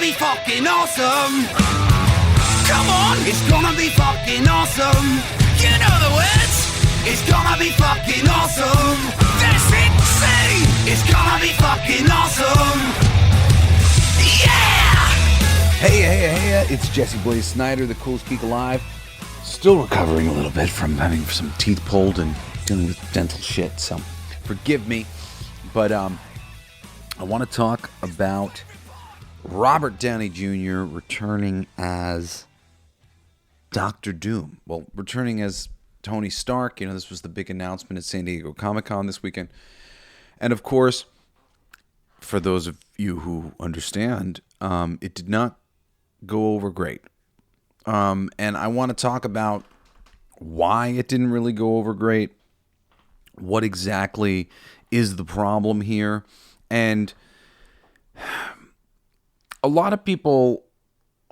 be fucking awesome. Come on, it's gonna be fucking awesome. You know the words. It's gonna be fucking awesome. That's it, say. It's gonna be fucking awesome. Yeah! Hey, it's Jesse Blaze Snyder, the coolest geek alive. Still recovering a little bit from having some teeth pulled and dealing with dental shit, so forgive me. But I want to talk about Robert Downey Jr. returning as Dr. Doom. Well, returning as Tony Stark. You know, this was the big announcement at San Diego Comic-Con this weekend. And of course, for those of you who understand, it did not go over great. And I want to talk about why it didn't really go over great, what exactly is the problem here, and a lot of people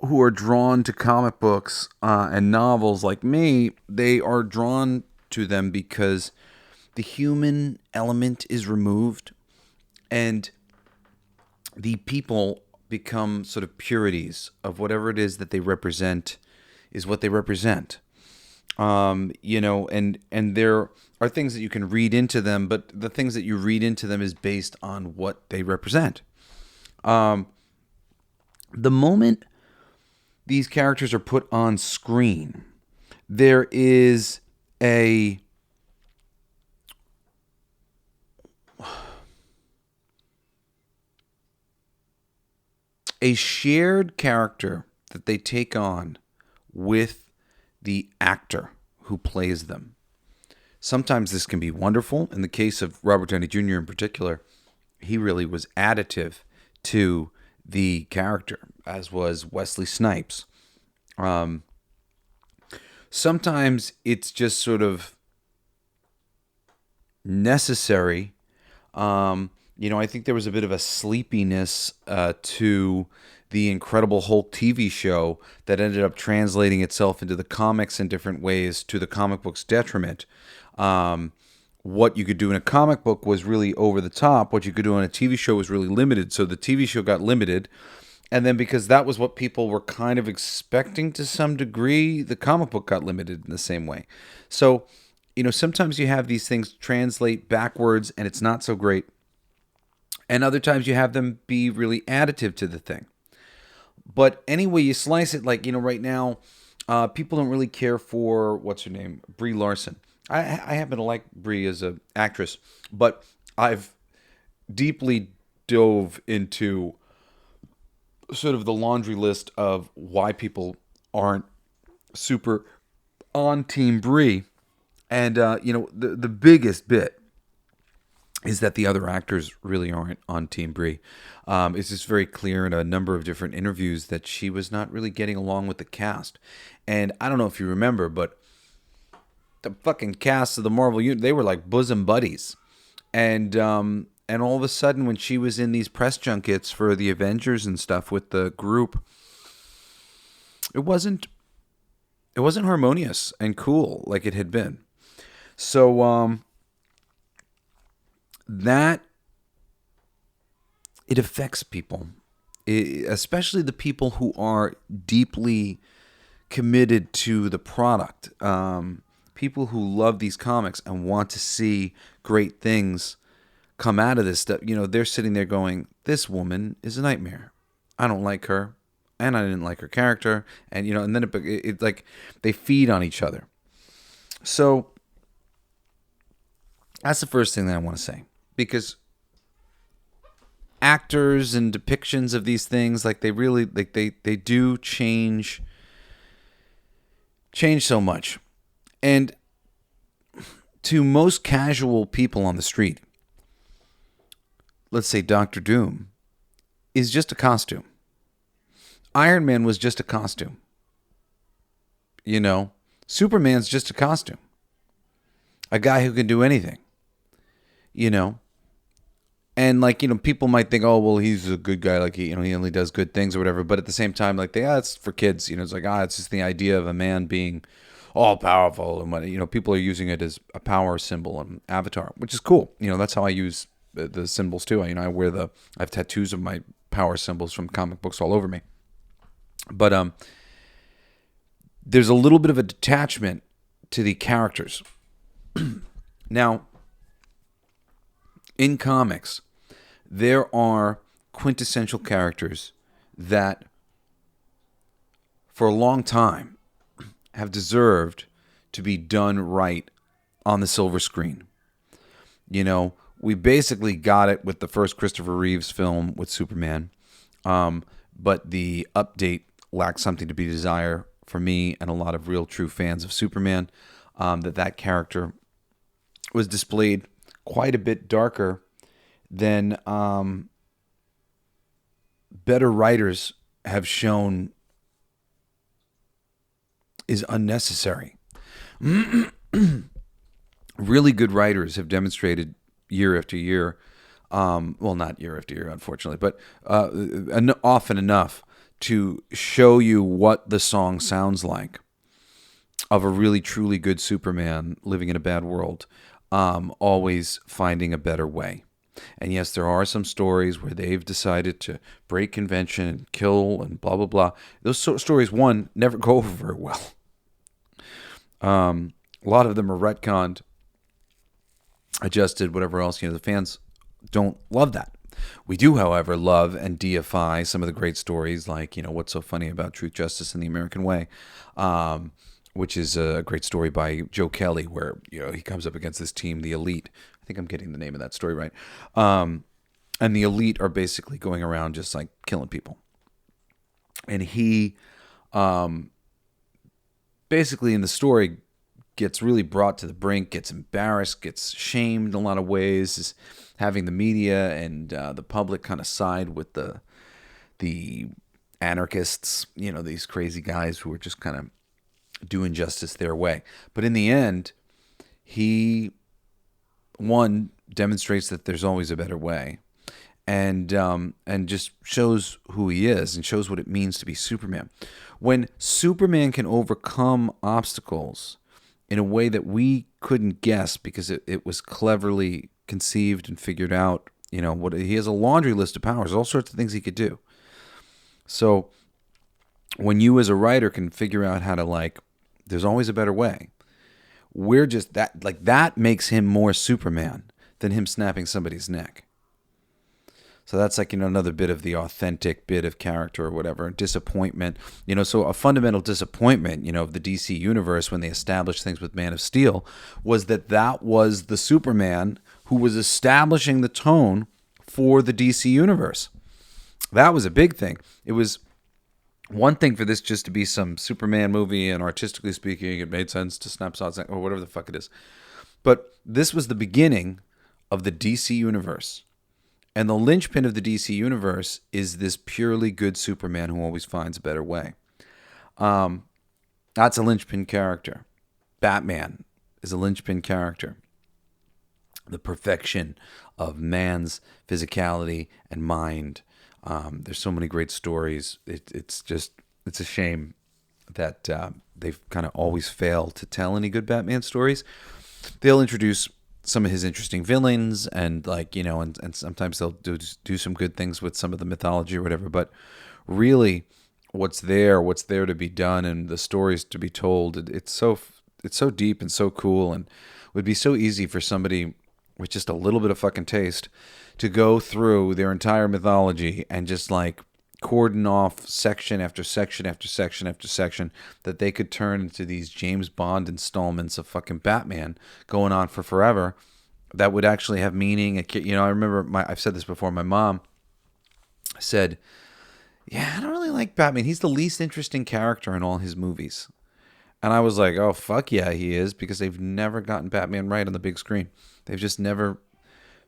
who are drawn to comic books and novels like me, they are drawn to them because the human element is removed and the people become sort of purities of whatever it is that they represent is what they represent. You know, and there are things that you can read into them, but the things that you read into them is based on what they represent. The moment these characters are put on screen, there is a shared character that they take on with the actor who plays them. Sometimes this can be wonderful. In the case of Robert Downey Jr. in particular, he really was additive to the character, as was Wesley Snipes. Sometimes it's just sort of necessary. You know, I think there was a bit of a sleepiness to the Incredible Hulk TV show that ended up translating itself into the comics in different ways to the comic book's detriment. What you could do in a comic book was really over the top. What you could do on a TV show was really limited. So the TV show got limited. And then because that was what people were kind of expecting to some degree, the comic book got limited in the same way. So, you know, sometimes you have these things translate backwards and it's not so great. And other times you have them be really additive to the thing. But anyway, you slice it, like, you know, right now, people don't really care for, what's her name, Brie Larson. I happen to like Brie as an actress, but I've deeply dove into sort of the laundry list of why people aren't super on Team Brie. And, you know, the biggest bit is that the other actors really aren't on Team Brie. It's just very clear in a number of different interviews that she was not really getting along with the cast. And I don't know if you remember, but the fucking cast of the Marvel Universe, they were like bosom buddies. And all of a sudden when she was in these press junkets for the Avengers and stuff with the group, it wasn't harmonious and cool like it had been. So, that it affects people, especially the people who are deeply committed to the product. People who love these comics and want to see great things come out of this stuff. You know, they're sitting there going, this woman is a nightmare. I don't like her, and I didn't like her character. And, you know, and then it like they feed on each other. So that's the first thing that I want to say. Because actors and depictions of these things, like they really, like they do change so much. And to most casual people on the street, let's say Dr. Doom is just a costume. Iron Man was just a costume. You know, Superman's just a costume. A guy who can do anything. You know, and like, you know, people might think, oh, well, he's a good guy. Like, he only does good things or whatever. But at the same time, like, it's for kids. You know, it's like, it's just the idea of a man being all powerful. And what, you know, people are using it as a power symbol and avatar, which is cool. You know, that's how I use the symbols too. You know, I have tattoos of my power symbols from comic books all over me. But there's a little bit of a detachment to the characters. Now, in comics, there are quintessential characters that, for a long time, have deserved to be done right on the silver screen. You know, we basically got it with the first Christopher Reeves film with Superman, but the update lacked something to be desired for me and a lot of real true fans of Superman, that character was displayed quite a bit darker than better writers have shown is unnecessary. Really good writers have demonstrated year after year, well, not year after year, unfortunately, but often enough to show you what the song sounds like of a really, truly good Superman living in a bad world, always finding a better way. And yes, there are some stories where they've decided to break convention and kill and blah, blah, blah. Those stories, one, never go over very well. A lot of them are retconned, adjusted, whatever else. The fans don't love that. We do, however, love and deify some of the great stories like, What's So Funny About Truth, Justice, and the American Way, which is a great story by Joe Kelly where, he comes up against this team, the Elite. I think I'm getting the name of that story right. And the Elite are basically going around just like killing people. And he basically in the story gets really brought to the brink, gets embarrassed, gets shamed in a lot of ways, is having the media and the public kind of side with the anarchists, these crazy guys who are just kind of doing justice their way. But in the end, he, one, demonstrates that there's always a better way, and just shows who he is and shows what it means to be Superman. When Superman can overcome obstacles in a way that we couldn't guess because it was cleverly conceived and figured out, what he has a laundry list of powers, all sorts of things he could do. So when you as a writer can figure out how to there's always a better way, we're just that makes him more Superman than him snapping somebody's neck. So that's another bit of the authentic bit of character or whatever, disappointment. So a fundamental disappointment, of the DC universe when they established things with Man of Steel was that was the Superman who was establishing the tone for the DC universe. That was a big thing. It was one thing for this just to be some Superman movie, and artistically speaking, it made sense to snap Zod's neck or whatever the fuck it is. But this was the beginning of the DC universe. And the linchpin of the DC universe is this purely good Superman who always finds a better way. That's a linchpin character. Batman is a linchpin character. The perfection of man's physicality and mind. There's so many great stories. It's a shame that they've kind of always failed to tell any good Batman stories. They'll introduce some of his interesting villains and and sometimes they'll do some good things with some of the mythology or whatever, but really what's there to be done and the stories to be told, it's so deep and so cool, and would be so easy for somebody with just a little bit of fucking taste to go through their entire mythology and just cordon off section after section after section after section that they could turn into these James Bond installments of fucking Batman going on for forever that would actually have meaning. I remember I've said this before, my mom said, yeah, I don't really like Batman. He's the least interesting character in all his movies. And I was like, oh, fuck yeah, he is, because they've never gotten Batman right on the big screen. They've just never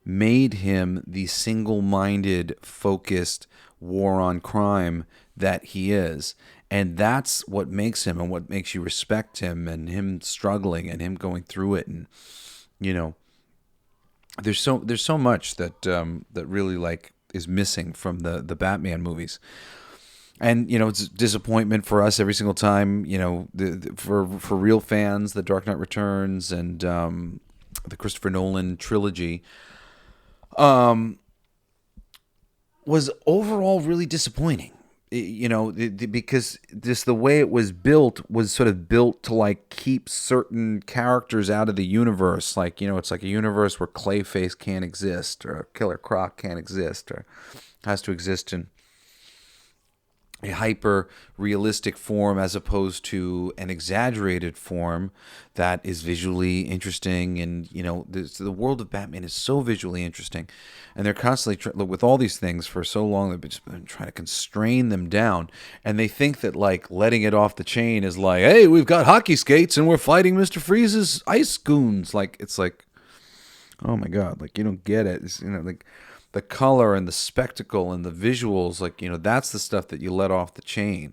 made him the single-minded, focused war on crime that he is. And that's what makes him and what makes you respect him, and him struggling and him going through it. And there's so much that that really is missing from the Batman movies. And it's a disappointment for us every single time, for real fans, The Dark Knight Returns and the Christopher Nolan trilogy was overall really disappointing. Because just the way it was built was sort of built to like keep certain characters out of the universe. Like, it's like a universe where Clayface can't exist, or Killer Croc can't exist, or has to exist in a hyper realistic form as opposed to an exaggerated form that is visually interesting. And the world of Batman is so visually interesting, and they're constantly with all these things for so long. They've just been trying to constrain them down, and they think that like letting it off the chain is like, hey, we've got hockey skates and we're fighting Mr. Freeze's ice goons. Like, it's like, oh my god, like, you don't get it. It's, like the color and the spectacle and the visuals, like, that's the stuff that you let off the chain.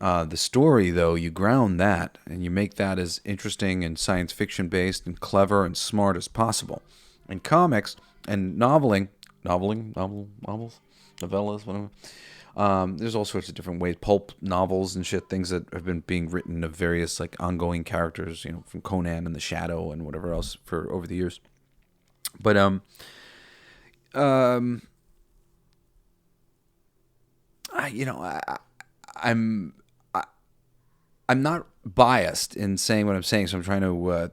The story, though, you ground that and you make that as interesting and science fiction based and clever and smart as possible. In comics and novels, novellas, whatever. There's all sorts of different ways, pulp novels and shit, things that have been being written of various like ongoing characters, from Conan and the Shadow and whatever else for over the years. But I'm not biased in saying what I'm saying, so I'm trying to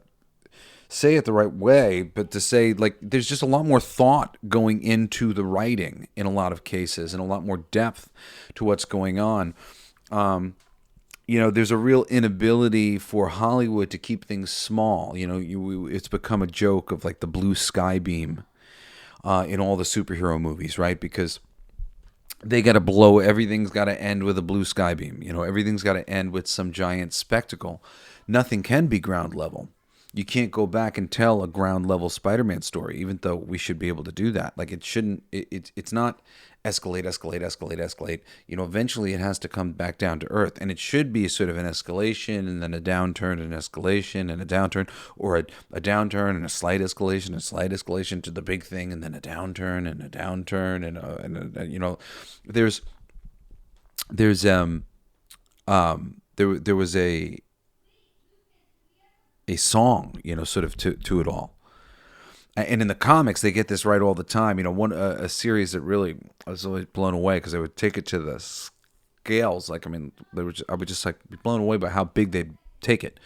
say it the right way, but to say, like, there's just a lot more thought going into the writing in a lot of cases, and a lot more depth to what's going on. There's a real inability for Hollywood to keep things small. It's become a joke of like the blue sky beam in all the superhero movies, right? Because they got to blow, everything's got to end with a blue sky beam. Everything's got to end with some giant spectacle. Nothing can be ground level. You can't go back and tell a ground level Spider-Man story, even though we should be able to do that. Like, it shouldn't, it's not escalate. Eventually it has to come back down to earth, and it should be sort of an escalation and then a downturn and an escalation and a downturn, or a downturn and a slight escalation to the big thing, and then a downturn and a downturn there was a song, sort of to it all. And in the comics, they get this right all the time. A series that really, I was always blown away because they would take it to the scales. Like, I would just like be blown away by how big they'd take it.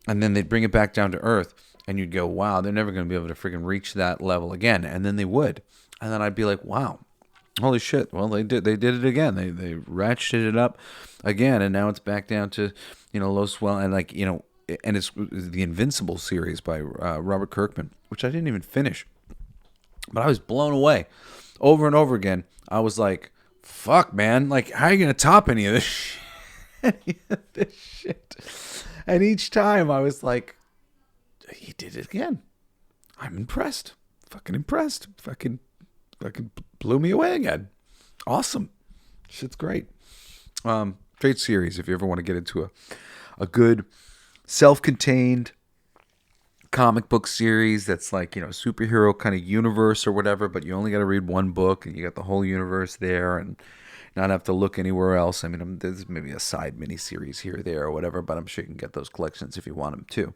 And then they'd bring it back down to earth, and you'd go, wow, they're never going to be able to freaking reach that level again. And then they would. And then I'd be like, wow, holy shit. Well, they did it again. They ratcheted it up again, and now it's back down to, low swell. And like, and it's the Invincible series by Robert Kirkman, which I didn't even finish. But I was blown away. Over and over again, I was like, fuck, man. Like, how are you going to top any of this shit? And each time I was like, he did it again. I'm impressed. Fucking impressed. Fucking blew me away again. Awesome. Shit's great. Great series if you ever want to get into a good self-contained comic book series that's like, superhero kind of universe or whatever, but you only got to read one book and you got the whole universe there and not have to look anywhere else. I mean, there's maybe a side mini-series here or there or whatever, but I'm sure you can get those collections if you want them too.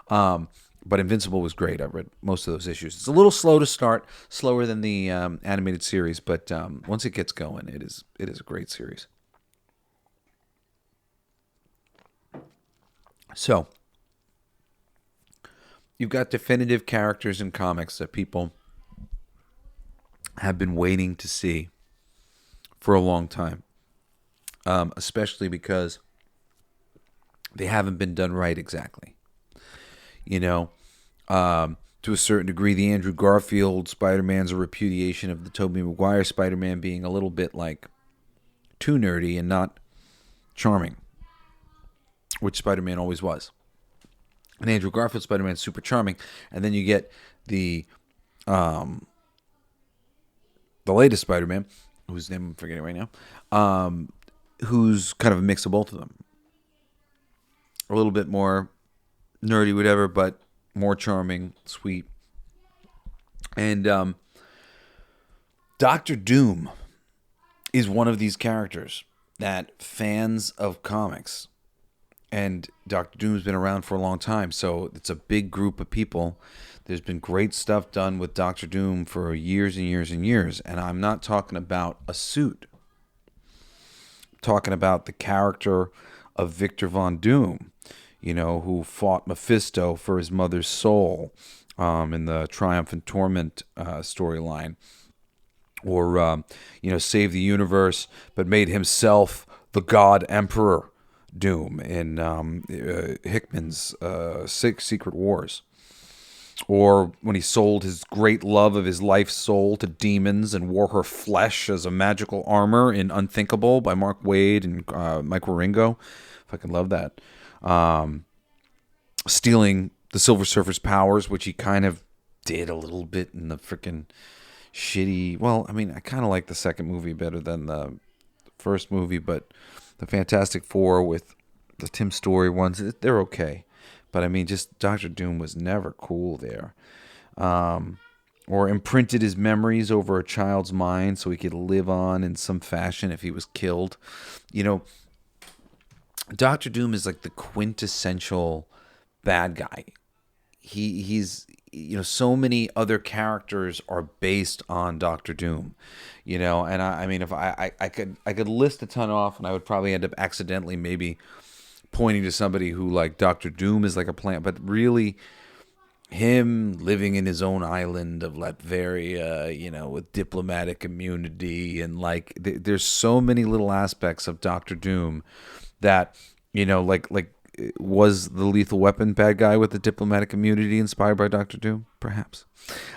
But Invincible was great. I read most of those issues. It's a little slow to start, slower than the animated series, but once it gets going, it is a great series. So, you've got definitive characters in comics that people have been waiting to see for a long time, especially because they haven't been done right exactly. To a certain degree, the Andrew Garfield Spider-Man's a repudiation of the Tobey Maguire Spider-Man being a little bit like too nerdy and not charming, which Spider-Man always was. And Andrew Garfield Spider-Man is super charming. And then you get the latest Spider-Man, whose name I'm forgetting right now, who's kind of a mix of both of them. A little bit more nerdy, whatever, but more charming, sweet. And Doctor Doom is one of these characters that fans of comics, and Doctor Doom's been around for a long time, so it's a big group of people There's been great stuff done with Doctor Doom for years and years and years. And I'm not talking about a suit. I'm talking about the character of Victor Von Doom, who fought Mephisto for his mother's soul in the Triumph and Torment storyline. Or, saved the universe, but made himself the God Emperor Doom in Hickman's Secret Wars. Or when he sold his great love of his life's soul to demons and wore her flesh as a magical armor in Unthinkable by Mark Waid and Mike Wieringo. Fucking love that. Stealing the Silver Surfer's powers, which he kind of did a little bit in the freaking shitty... Well, I mean, I kind of like the second movie better than the first movie, but the Fantastic Four with the Tim Story ones, they're okay. But I mean, just Doctor Doom was never cool there. Or imprinted his memories over a child's mind so he could live on in some fashion if he was killed. Doctor Doom is like the quintessential bad guy. He's so many other characters are based on Doctor Doom, and I mean, if I could list a ton off, and I would probably end up accidentally maybe pointing to somebody who like Doctor Doom is like a plant, but really him living in his own island of Latveria, with diplomatic immunity, and like there's so many little aspects of Doctor Doom that like was the Lethal Weapon bad guy with the diplomatic immunity inspired by Doctor Doom? Perhaps.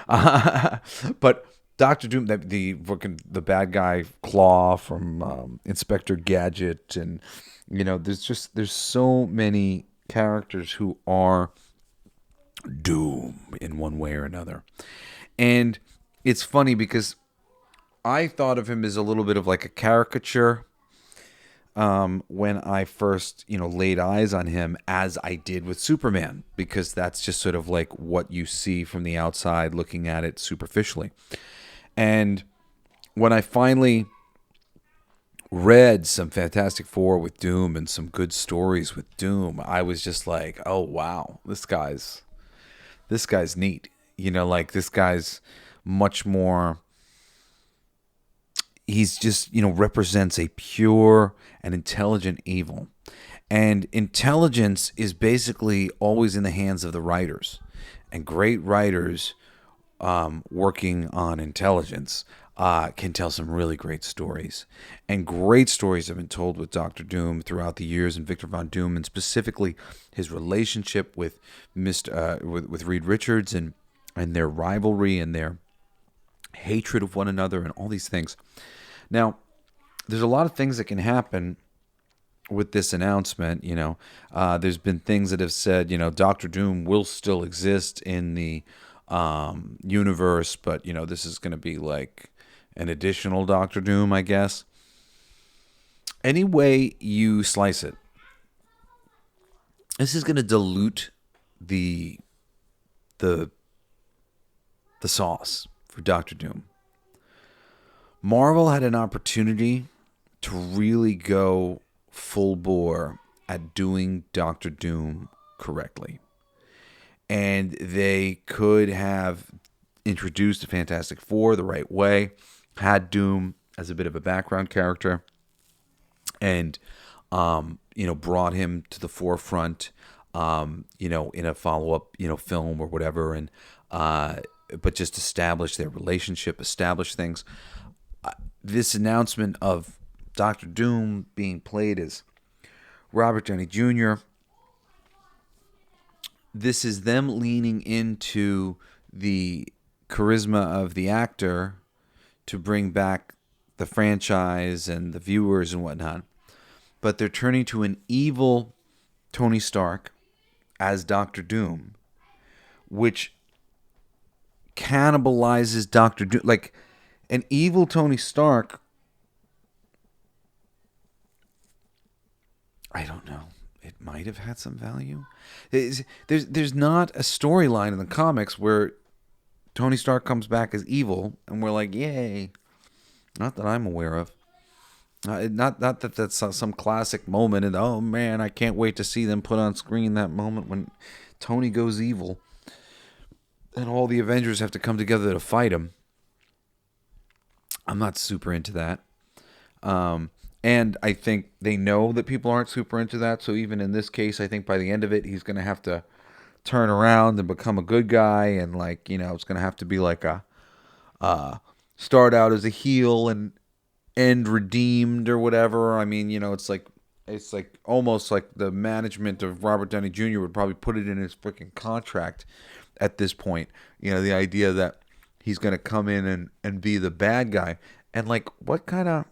But Doctor Doom, the bad guy Claw from Inspector Gadget, and there's so many characters who are Doom in one way or another. And it's funny because I thought of him as a little bit of like a caricature when I first, laid eyes on him, as I did with Superman, because that's just sort of like what you see from the outside looking at it superficially. And when I finally read some Fantastic Four with Doom and some good stories with Doom, I was just like, oh wow, this guy's neat. This guy's much more, he's just, represents a pure and intelligent evil. And intelligence is basically always in the hands of the writers. And great writers working on intelligence can tell some really great stories. And great stories have been told with Doctor Doom throughout the years, and Victor Von Doom, and specifically his relationship with with Reed Richards, and their rivalry and their hatred of one another and all these things. Now, there's a lot of things that can happen with this announcement. There's been things that have said, Doctor Doom will still exist in the universe, but this is going to be like an additional Doctor Doom, I guess. Any way you slice it, this is going to dilute the sauce for Doctor Doom. Marvel had an opportunity to really go full bore at doing Doctor Doom correctly. And they could have introduced the Fantastic Four the right way, had Doom as a bit of a background character, and brought him to the forefront, in a follow-up, film or whatever, and but just establish their relationship, establish things. This announcement of Doctor Doom being played as Robert Downey Jr., this is them leaning into the charisma of the actor to bring back the franchise and the viewers and whatnot. But they're turning to an evil Tony Stark as Doctor Doom, which cannibalizes Doctor Doom. Like, an evil Tony Stark, I don't know. It might have had some value. There's not a storyline in the comics where Tony Stark comes back as evil and we're like, yay. Not that I'm aware of. Not that that's some classic moment and, oh man, I can't wait to see them put on screen that moment when Tony goes evil. and all the Avengers have to come together to fight him. I'm not super into that. And I think they know that people aren't super into that. So even in this case, I think by the end of it, he's going to have to turn around and become a good guy. And like, it's going to have to be like a, start out as a heel and end redeemed or whatever. I mean, it's like almost like the management of Robert Downey Jr. would probably put it in his freaking contract at this point. The idea that he's going to come in and be the bad guy. And like, what kind of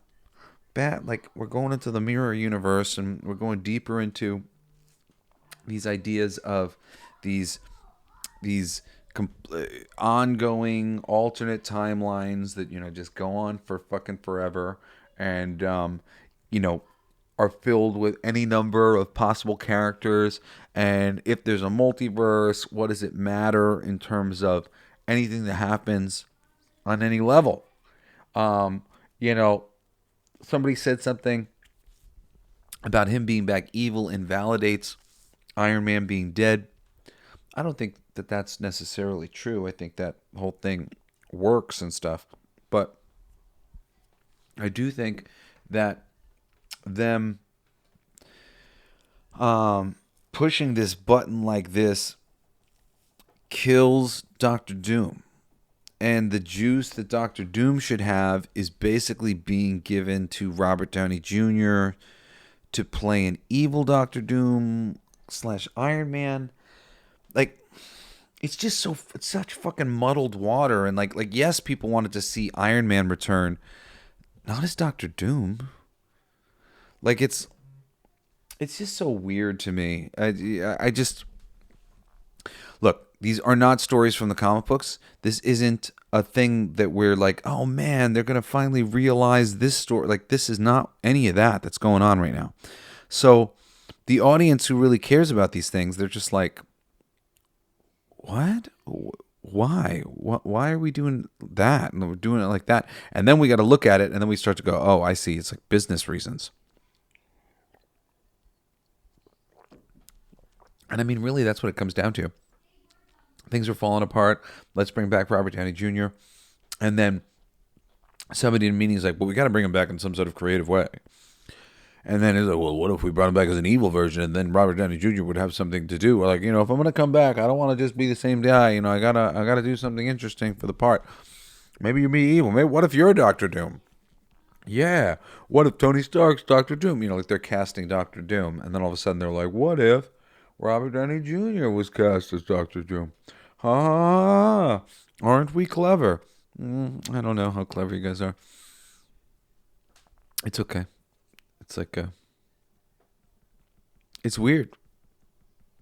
bad, like, we're going into the mirror universe and we're going deeper into these ideas of these ongoing alternate timelines that just go on for fucking forever, and are filled with any number of possible characters. And if there's a multiverse, what does it matter in terms of anything that happens on any level? Somebody said something about him being back evil invalidates Iron Man being dead. I don't think that that's necessarily true. I think that whole thing works and stuff. But I do think that them pushing this button like this kills Doctor Doom. And the juice that Doctor Doom should have is basically being given to Robert Downey Jr. to play an evil Doctor Doom / Iron Man. Like, it's just it's such fucking muddled water. And like yes, people wanted to see Iron Man return, not as Doctor Doom. Like, it's just so weird to me. I just look. These are not stories from the comic books. This isn't a thing that we're like, oh man, they're going to finally realize this story. Like, this is not any of that that's going on right now. So the audience who really cares about these things, they're just like, what? Why? Why are we doing that? And we're doing it like that. And then we got to look at it, and then we start to go, oh, I see. It's like business reasons. And I mean, really, that's what it comes down to. Things are falling apart. Let's bring back Robert Downey Jr. And then somebody in a meeting is like, well, we got to bring him back in some sort of creative way. And then it's like, well, what if we brought him back as an evil version? And then Robert Downey Jr. would have something to do. Like, if I'm going to come back, I don't want to just be the same guy. I gotta do something interesting for the part. Maybe you're me evil. Maybe what if you're Doctor Doom? Yeah. What if Tony Stark's Doctor Doom? Like they're casting Doctor Doom. And then all of a sudden they're like, what if Robert Downey Jr. was cast as Doctor Doom? Aren't we clever? I don't know how clever you guys are. It's okay. It's like it's weird.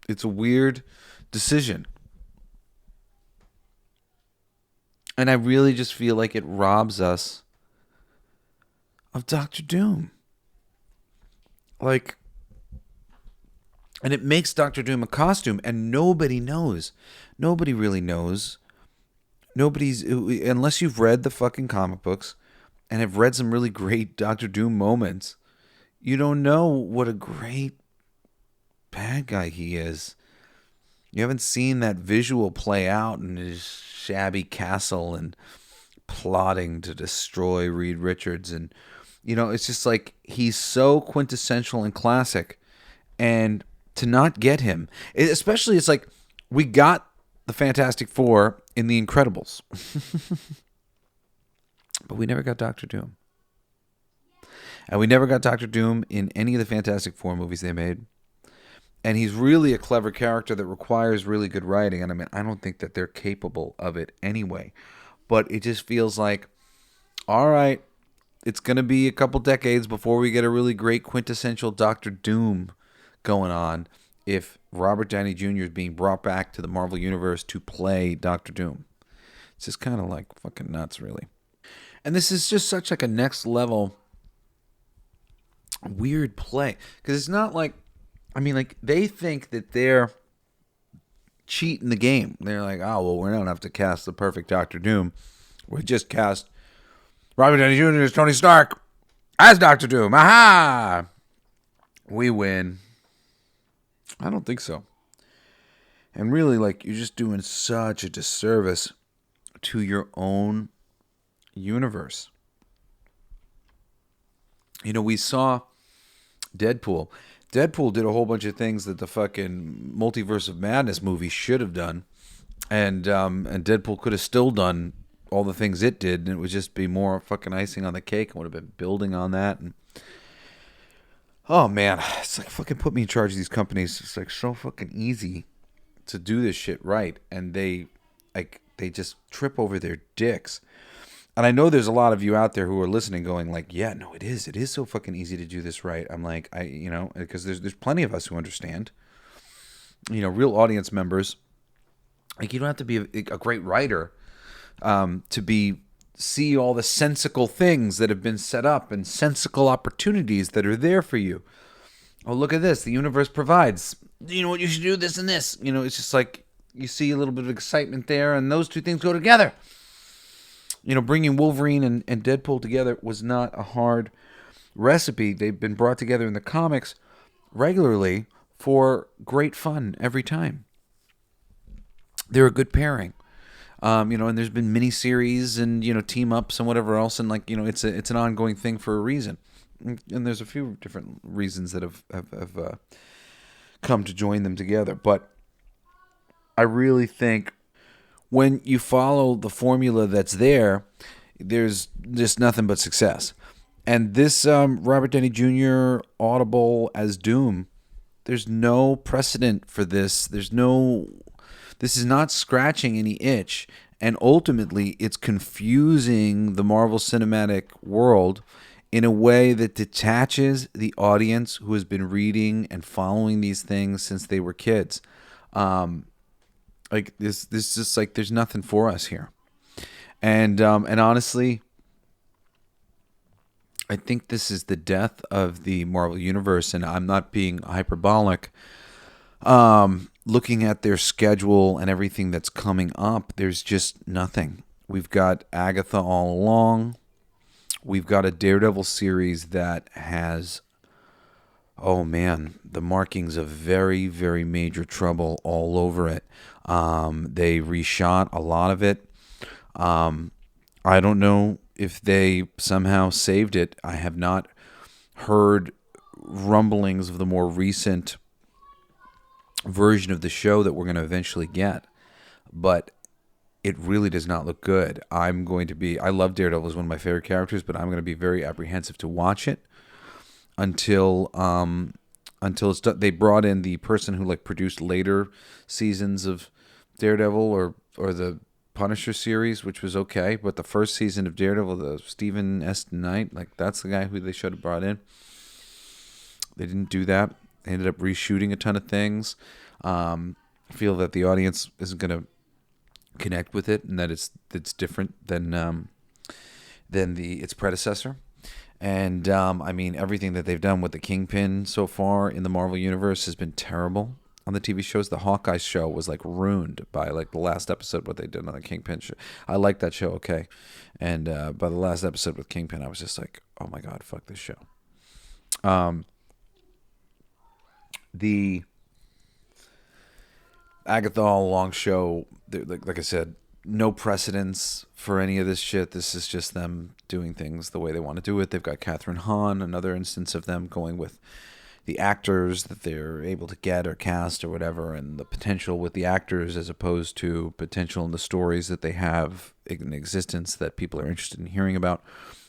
It's a weird decision. And I really just feel like it robs us of Doctor Doom. Like, and it makes Doctor Doom a costume, and nobody knows. Nobody really knows. Unless you've read the fucking comic books and have read some really great Doctor Doom moments, you don't know what a great bad guy he is. You haven't seen that visual play out in his shabby castle and plotting to destroy Reed Richards. And, it's just like he's so quintessential and classic. And to not get him, especially, it's like we got the Fantastic Four in The Incredibles. But we never got Doctor Doom. And we never got Doctor Doom in any of the Fantastic Four movies they made. And he's really a clever character that requires really good writing. And I mean, I don't think that they're capable of it anyway. But it just feels like, all right, it's going to be a couple decades before we get a really great quintessential Doctor Doom going on if Robert Downey Jr. is being brought back to the Marvel Universe to play Doctor Doom. It's just kind of like fucking nuts, really. And this is just such like a next level weird play. Because it's not like, I mean, like, they think that they're cheating the game. They're like, oh, well, we don't have to cast the perfect Doctor Doom. We just cast Robert Downey Jr. as Tony Stark as Doctor Doom. Aha! We win. I don't think so. And really, like, you're just doing such a disservice to your own universe. You know, we saw Deadpool. Deadpool did a whole bunch of things that the fucking Multiverse of Madness movie should have done. And Deadpool could have still done all the things it did, and it would just be more fucking icing on the cake, and would have been building on that. And oh man, it's like fucking put me in charge of these companies. It's like so fucking easy to do this shit right, and they just trip over their dicks. And I know there's a lot of you out there who are listening going like, yeah, no, it is so fucking easy to do this right. I'm like, because there's plenty of us who understand, real audience members. Like, you don't have to be a great writer to see all the sensical things that have been set up and sensical opportunities that are there for you. Oh, look at this. The universe provides. You know what? You should do this and this. It's just like you see a little bit of excitement there, and those two things go together. Bringing Wolverine and Deadpool together was not a hard recipe. They've been brought together in the comics regularly for great fun every time. They're a good pairing. And there's been miniseries and, team ups and whatever else. And it's an ongoing thing for a reason. And there's a few different reasons that have come to join them together. But I really think when you follow the formula that's there, there's just nothing but success. And this Robert Downey Jr. Audible as Doom, there's no precedent for this. This is not scratching any itch. And ultimately, it's confusing the Marvel Cinematic world in a way that detaches the audience who has been reading and following these things since they were kids. Like this just like there's nothing for us here, and honestly, I think this is the death of the Marvel universe, and I'm not being hyperbolic. Looking at their schedule and everything that's coming up, there's just nothing. We've got Agatha all along. We've got a Daredevil series that has, oh man, the markings of very, very major trouble all over it. They reshot a lot of it. I don't know if they somehow saved it. I have not heard rumblings of the more recent version of the show that we're going to eventually get, but it really does not look good. I love Daredevil, as one of my favorite characters, but I'm going to be very apprehensive to watch it until it's done. They brought in the person who produced later seasons of Daredevil or the Punisher series, which was okay, but the first season of Daredevil, the Stephen S. Knight, that's the guy who they should have brought in. They didn't do that. They ended up reshooting a ton of things. I feel that the audience isn't going to connect with it, and that it's different than its predecessor. And everything that they've done with the Kingpin so far in the Marvel universe has been terrible. On the TV shows, the Hawkeye show was ruined by the last episode, what they did on the Kingpin show. I liked that show, okay, and by the last episode with Kingpin, I was just like, oh my god, fuck this show. The Agatha All Along show, like I said, no precedence for any of this shit. This is just them doing things the way they want to do it. They've got Catherine Hahn, another instance of them going with the actors that they're able to get or cast or whatever, and the potential with the actors as opposed to potential in the stories that they have in existence that people are interested in hearing about.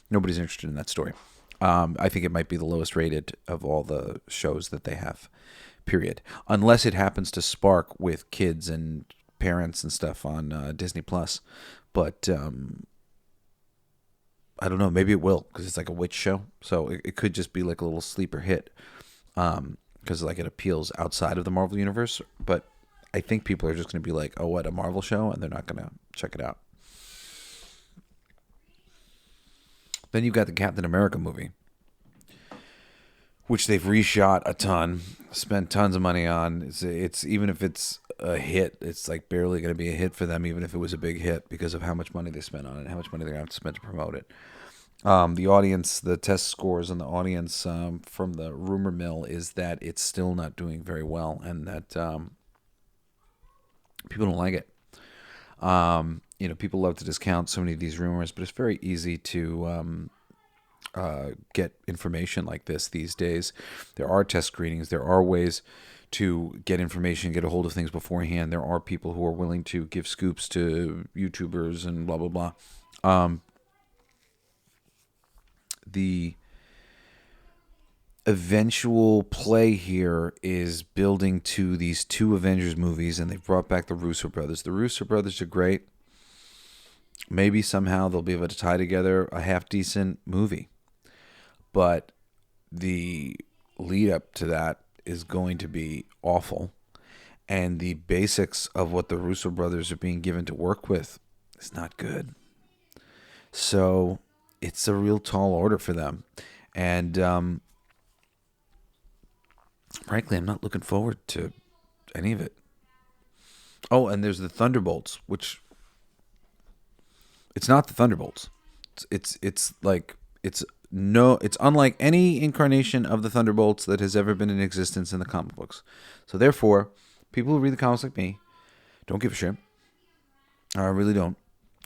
Nobody's interested in that story. I think it might be the lowest rated of all the shows that they have, period. Unless it happens to spark with kids and parents and stuff on Disney Plus. But I don't know, maybe it will, because it's a witch show. So it could just be a little sleeper hit. Because it appeals outside of the Marvel universe, but I think people are just going to be like, oh, what, a Marvel show? And they're not going to check it out. Then you've got the Captain America movie, which they've reshot a ton, spent tons of money on. It's even if it's a hit, it's barely going to be a hit for them, even if it was a big hit, because of how much money they spent on it, how much money they're going to have to spend to promote it. The audience, the test scores on the audience from the rumor mill is that it's still not doing very well, and that People don't like it. People love to discount so many of these rumors, but it's very easy to get information like this these days. There are test screenings. There are ways to get information, get a hold of things beforehand. There are people who are willing to give scoops to YouTubers and blah, blah, blah. The eventual play here is building to these two Avengers movies, and they've brought back the Russo brothers. The Russo brothers are great. Maybe somehow they'll be able to tie together a half-decent movie. But the lead up to that is going to be awful. And the basics of what the Russo brothers are being given to work with is not good. So it's a real tall order for them. And frankly, I'm not looking forward to any of it. Oh, and there's the Thunderbolts, which it's not the Thunderbolts. It's unlike any incarnation of the Thunderbolts that has ever been in existence in the comic books. So therefore, people who read the comics like me don't give a shit. I really don't.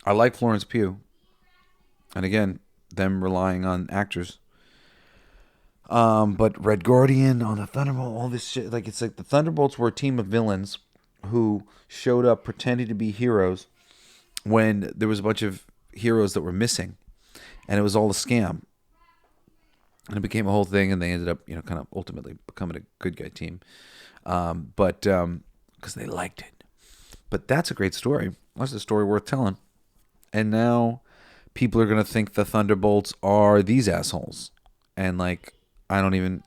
I like Florence Pugh. And again, them relying on actors. But Red Guardian on the Thunderbolt, all this shit, it's like the Thunderbolts were a team of villains who showed up pretending to be heroes when there was a bunch of heroes that were missing, and it was all a scam. And it became a whole thing, and they ended up, kind of ultimately becoming a good guy team. But because they liked it. But that's a great story. That's a story worth telling. And now people are going to think the Thunderbolts are these assholes. And I don't even...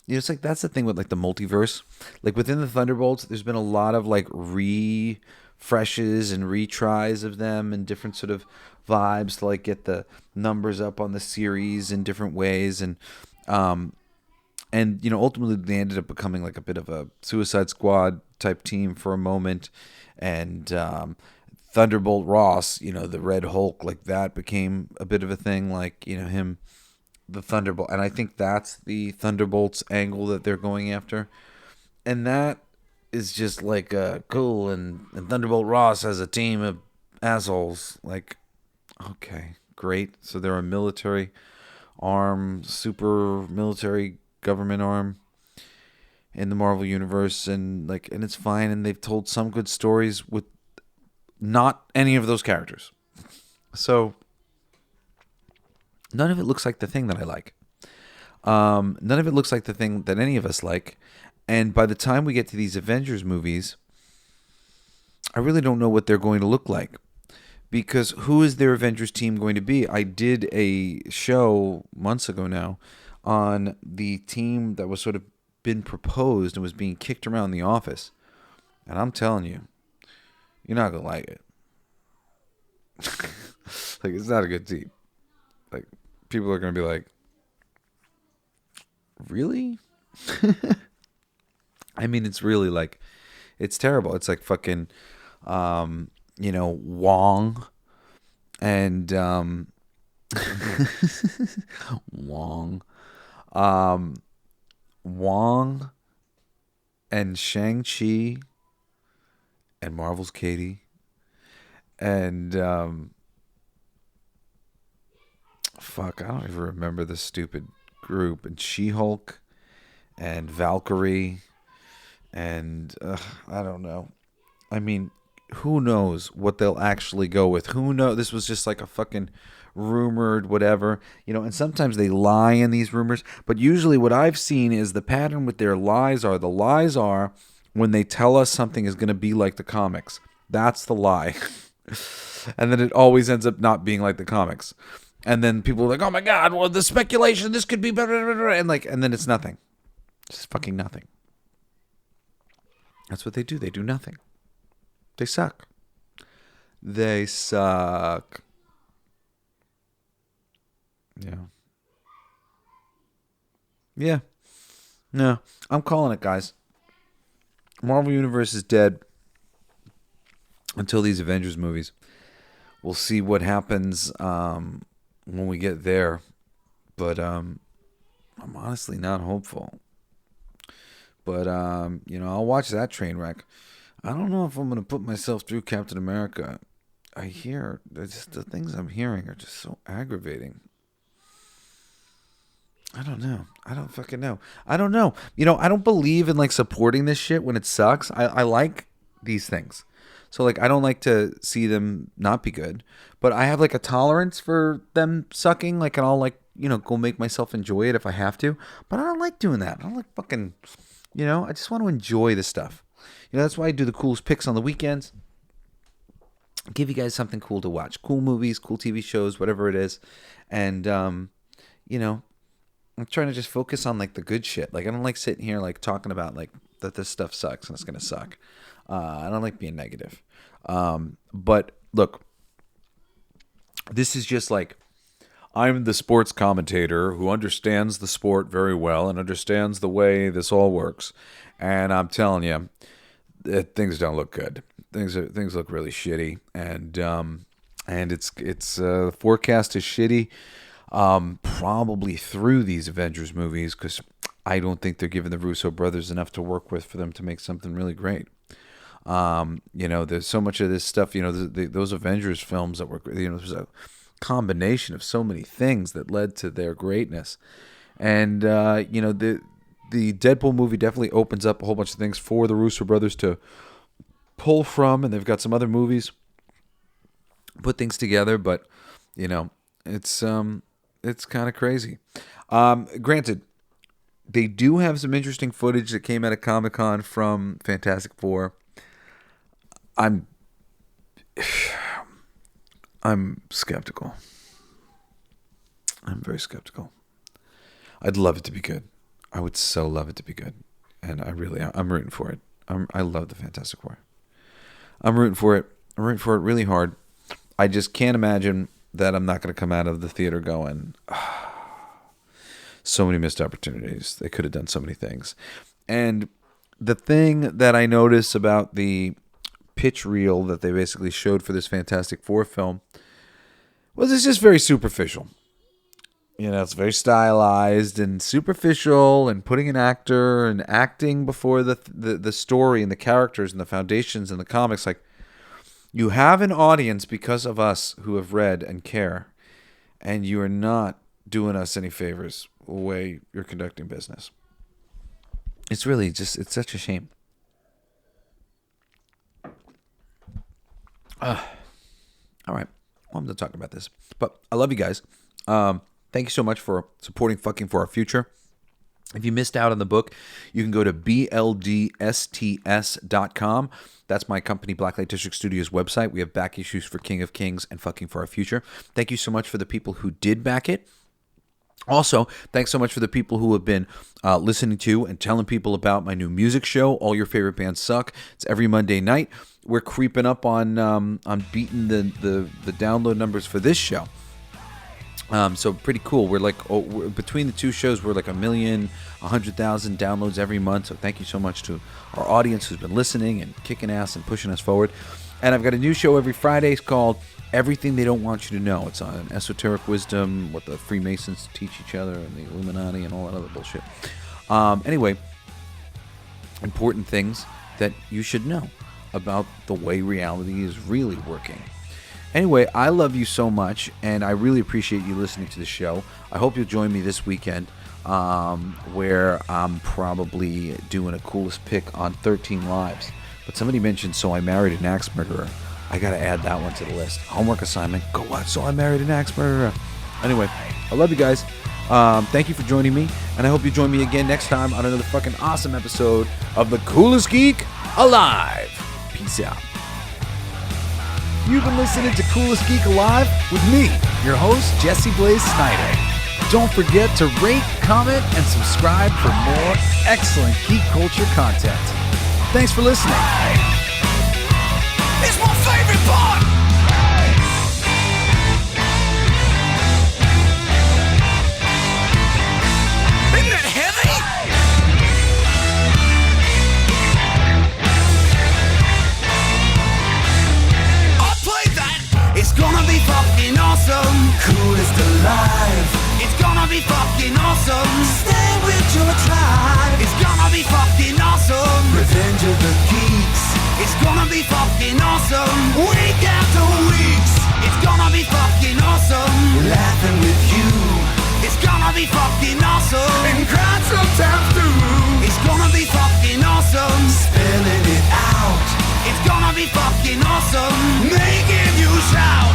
it's that's the thing with the multiverse. Within the Thunderbolts, there's been a lot of refreshes and retries of them and different sort of vibes to get the numbers up on the series in different ways, and ultimately they ended up becoming a bit of a Suicide Squad type team for a moment, and Thunderbolt Ross, the Red Hulk, that became a bit of a thing, him, the Thunderbolt, and I think that's the Thunderbolts angle that they're going after, and that is just cool, and Thunderbolt Ross has a team of assholes, okay, great, so they're a military arm, super military government arm in the Marvel universe, and and it's fine, and they've told some good stories with not any of those characters, so none of it looks like the thing that I like. None of it looks like the thing that any of us like. And by the time we get to these Avengers movies, I really don't know what they're going to look like. Because who is their Avengers team going to be? I did a show months ago now on the team that was sort of been proposed and was being kicked around the office. And I'm telling you, you're not going to like it. It's not a good team. People are going to be like, really? I mean, it's really it's terrible. It's fucking, Wong and, Wong, Wong and Shang-Chi and Marvel's Katie and, fuck, I don't even remember the stupid group. And She-Hulk and Valkyrie and I don't know. I mean, who knows what they'll actually go with? Who knows? This was just a fucking rumored whatever, and sometimes they lie in these rumors. But usually what I've seen is the pattern with their lies are when they tell us something is going to be like the comics. That's the lie. And then it always ends up not being like the comics. And then people are like, oh my God, well, the speculation, this could be better. And then it's nothing. It's just fucking nothing. That's what they do. They do nothing. They suck. They suck. Yeah. Yeah. No, I'm calling it, guys. Marvel Universe is dead until these Avengers movies. We'll see what happens when we get there. But I'm honestly not hopeful. But, I'll watch that train wreck. I don't know if I'm going to put myself through Captain America. I hear, just the things I'm hearing are just so aggravating. I don't know. I don't fucking know. I don't know. I don't believe in, like, supporting this shit when it sucks. I like these things. So, like, I don't like to see them not be good. But I have, like, a tolerance for them sucking. Like, and I'll, like, go make myself enjoy it if I have to. But I don't like doing that. I don't like fucking, I just want to enjoy the stuff. That's why I do the coolest picks on the weekends. Give you guys something cool to watch. Cool movies, cool TV shows, whatever it is. And, I'm trying to just focus on, like, the good shit. Like, I don't like sitting here, like, talking about, like, that this stuff sucks and it's going to suck. I don't like being negative. But, look, this is just, like, I'm the sports commentator who understands the sport very well and understands the way this all works. And I'm telling you, things don't look good. Things look really shitty, and it's the forecast is shitty. Probably through these Avengers movies, because I don't think they're giving the Russo brothers enough to work with for them to make something really great. There's so much of this stuff. Those Avengers films that were, there's a combination of so many things that led to their greatness, and the Deadpool movie definitely opens up a whole bunch of things for the Russo brothers to pull from, and they've got some other movies put things together, but it's kind of crazy. Granted, they do have some interesting footage that came out of Comic-Con from Fantastic Four. I'm skeptical. I'm very skeptical. I'd love it to be good. I would so love it to be good, and I'm rooting for it. I love the Fantastic Four. I'm rooting for it. I'm rooting for it really hard. I just can't imagine that I'm not going to come out of the theater going, so many missed opportunities. They could have done so many things. And the thing that I notice about the pitch reel that they basically showed for this Fantastic Four film was it's just very superficial. It's very stylized and superficial, and putting an actor and acting before the story and the characters and the foundations and the comics. Like, you have an audience because of us who have read and care, and you are not doing us any favors the way you're conducting business. It's really just, it's such a shame. All right. Well, I'm going to talk about this, but I love you guys. Thank you so much for supporting Fucking For Our Future. If you missed out on the book, you can go to bldsts.com. That's my company, Blacklight District Studios website. We have back issues for King of Kings and Fucking For Our Future. Thank you so much for the people who did back it. Also, thanks so much for the people who have been listening to and telling people about my new music show, All Your Favorite Bands Suck. It's every Monday night. We're creeping up on beating the download numbers for this show. So pretty cool. We're like, between the two shows, we're like 1,100,000 downloads every month. So thank you so much to our audience who's been listening and kicking ass and pushing us forward. And I've got a new show every Friday. It's called Everything They Don't Want You to Know. It's on esoteric wisdom, what the Freemasons teach each other, and the Illuminati and all that other bullshit. Anyway, important things that you should know about the way reality is really working. Anyway, I love you so much, and I really appreciate you listening to the show. I hope you'll join me this weekend, where I'm probably doing a coolest pick on 13 Lives. But somebody mentioned So I Married an Axe Murderer. I got to add that one to the list. Homework assignment, go watch So I Married an Axe Murderer. Anyway, I love you guys. Thank you for joining me, and I hope you join me again next time on another fucking awesome episode of The Coolest Geek Alive. Peace out. You've been listening to Coolest Geek Alive with me, your host, Jesse Blaze Snyder. Don't forget to rate, comment, and subscribe for more excellent geek culture content. Thanks for listening. It's my favorite part! Isn't it heavy? It's gonna be fucking awesome. Coolest alive. It's gonna be fucking awesome. be fucking awesome. Week after weeks, it's gonna be fucking awesome. Laughing with you, it's gonna be fucking awesome. And crying sometimes too. It's gonna be fucking awesome. Spelling it out, it's gonna be fucking awesome. Making you shout.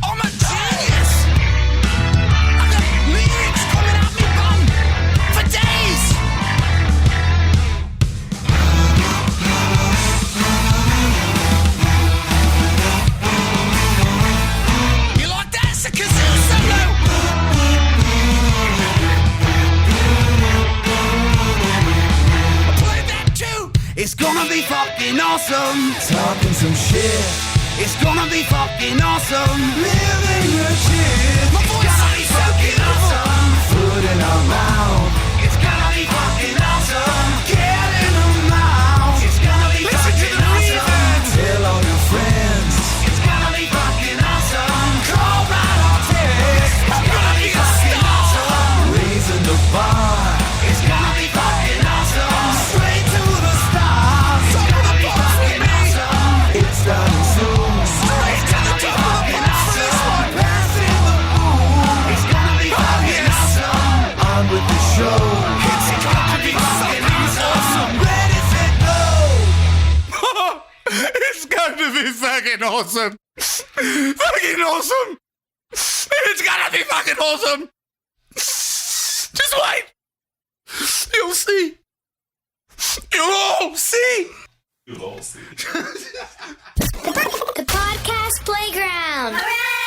I'm a genius. I've got lyrics coming out me bum for days. You like that? It's a kazoo solo. I played that too. It's gonna be fucking awesome. Talking some shit. It's gonna be fucking awesome. Living your shit. My voice gonna be fucking awesome. Food in our mouth. It's gonna be fucking awesome. Get in the mouth. It's gonna be fucking awesome. Tell all your friends. It's gonna be fucking awesome. Call right or text. It's gonna be fucking awesome. Raising the bar. It's gonna be fucking awesome. Straight to the stars. It's gonna be fucking awesome. It's starting soon. Straight to the top of the pops for this one. Passing the moon. It's gonna be fucking awesome. On with the show. It's gonna be fucking awesome. Ready, set, go. It's gonna be fucking awesome. Fucking awesome. It's gonna be fucking awesome. Just wait. You'll see. You'll all see. The podcast playground. Hooray!